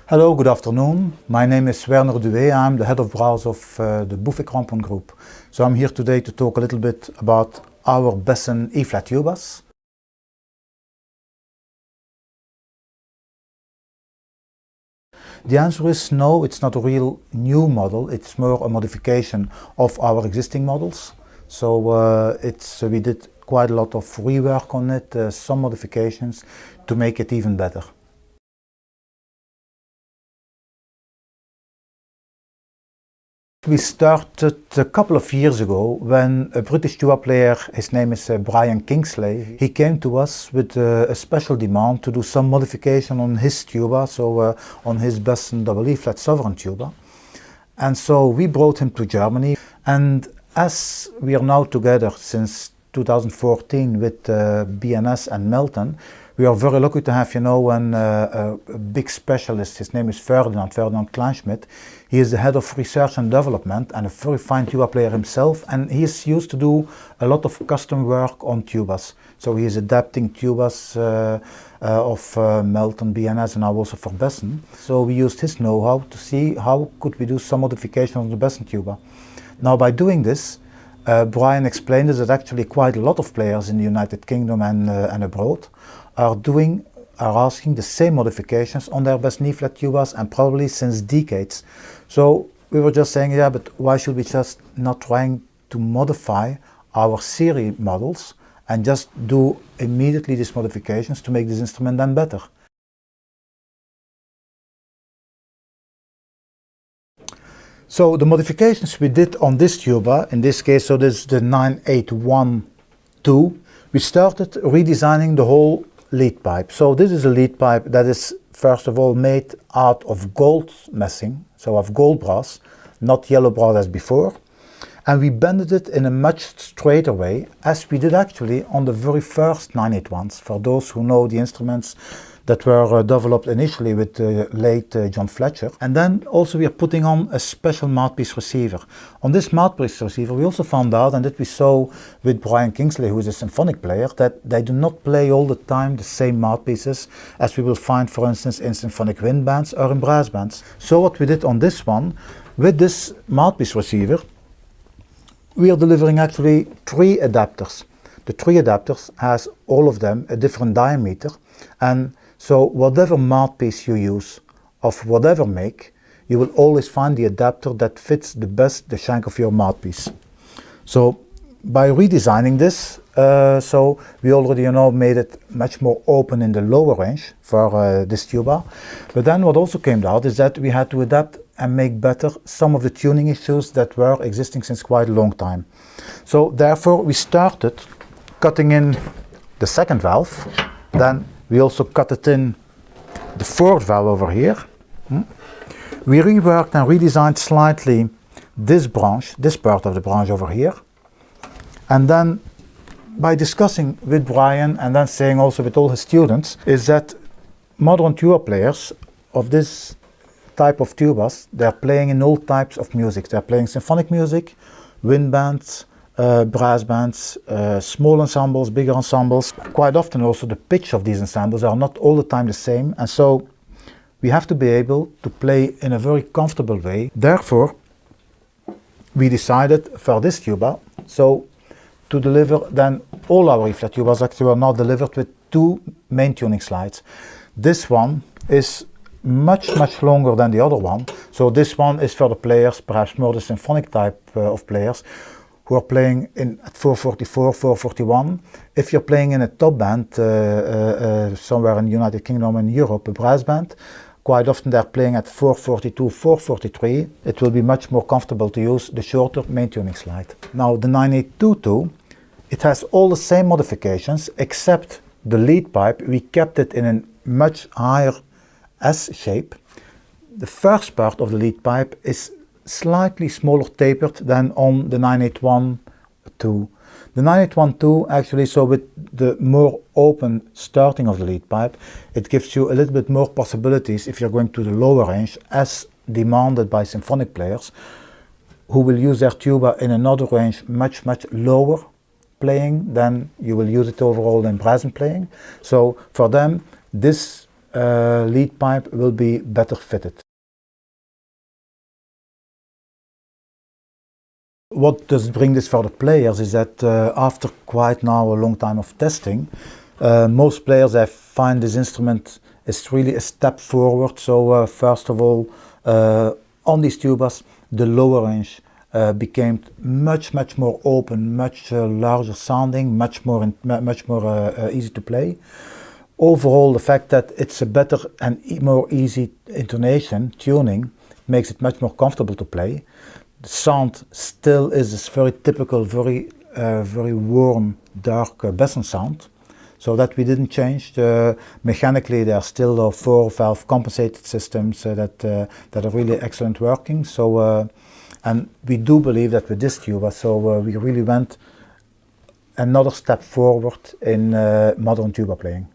Hello, good afternoon. My name is Werner Duwe. I'm the head of brass of the Buffet Crampon Group. So I'm here today to talk a little bit about our Besson E-flat tubas. The answer is no, it's not a real new model, it's more a modification of our existing models. So we did quite a lot of rework on it, some modifications to make it even better. We started a couple of years ago when a British tuba player, his name is Brian Kingsley, he came to us with a special demand to do some modification on his tuba, so on his Besson E-flat Sovereign tuba. And so we brought him to Germany, and as we are now together since 2014 with B&S and Melton, we are very lucky to have, a big specialist. His name is Ferdinand Kleinschmidt. He is the head of research and development and a very fine tuba player himself, and he is used to do a lot of custom work on tubas. So he is adapting tubas of Melton, B&S, and now also for Besson. So we used his know-how to see how could we do some modification on the Besson tuba. Now by doing this, Brian explained us that actually quite a lot of players in the United Kingdom and abroad are asking the same modifications on their Besson E-flat tubas, and probably since decades. So we were just saying, yeah, but why should we just not trying to modify our series models and just do immediately these modifications to make this instrument then better? So the modifications we did on this tuba, in this case, so this is the 9812, we started redesigning the whole lead pipe. So this is a lead pipe that is first of all made out of gold messing, so of gold brass, not yellow brass as before. And we bended it in a much straighter way, as we did actually on the very first 981s, for those who know the instruments that were developed initially with the late John Fletcher. And then also we are putting on a special mouthpiece receiver. On this mouthpiece receiver we also found out, and that we saw with Brian Kingsley, who is a symphonic player, that they do not play all the time the same mouthpieces as we will find, for instance, in symphonic wind bands or in brass bands. So what we did on this one, with this mouthpiece receiver, we are delivering actually 3 adapters. The 3 adapters has all of them a different diameter, and so whatever mouthpiece you use of whatever make, you will always find the adapter that fits the best the shank of your mouthpiece. So by redesigning this, so we already made it much more open in the lower range for this tuba. But then what also came out is that we had to adapt and make better some of the tuning issues that were existing since quite a long time. So therefore we started cutting in the second valve, then we also cut it in the 4th valve over here. We reworked and redesigned slightly this branch, this part of the branch over here. And then by discussing with Brian and then saying also with all his students, is that modern tuba players of this type of tubas, they're playing in all types of music. They're playing symphonic music, wind bands, brass bands, small ensembles, bigger ensembles. Quite often also the pitch of these ensembles are not all the time the same, and so we have to be able to play in a very comfortable way. Therefore we decided for this tuba so to deliver then all our E-flat tubas actually are now delivered with 2 main tuning slides. This one is much longer than the other one, so this one is for the players, perhaps more the symphonic type of players, who are playing at 444, 441. If you're playing in a top band somewhere in the United Kingdom and Europe, a brass band, quite often they're playing at 442, 443. It will be much more comfortable to use the shorter main tuning slide. Now the 9822, it has all the same modifications except the lead pipe. We kept it in a much higher S shape. The first part of the lead pipe is slightly smaller tapered than on the 9812. The 9812 actually, so with the more open starting of the lead pipe, it gives you a little bit more possibilities if you're going to the lower range, as demanded by symphonic players who will use their tuba in another range much lower playing than you will use it overall in brass playing. So for them this lead pipe will be better fitted. What does bring this for the players is that after quite now a long time of testing, most players have find this instrument is really a step forward. So first of all, on these tubas, the lower range became much more open, much larger sounding, much more easy to play. Overall, the fact that it's a better and more easy intonation, tuning, makes it much more comfortable to play. The sound still is this very typical, very warm, dark Besson sound. So that we didn't change. Mechanically, there are still 4-valve compensated systems that are really excellent working. So, and we do believe that with this tuba, so we really went another step forward in modern tuba playing.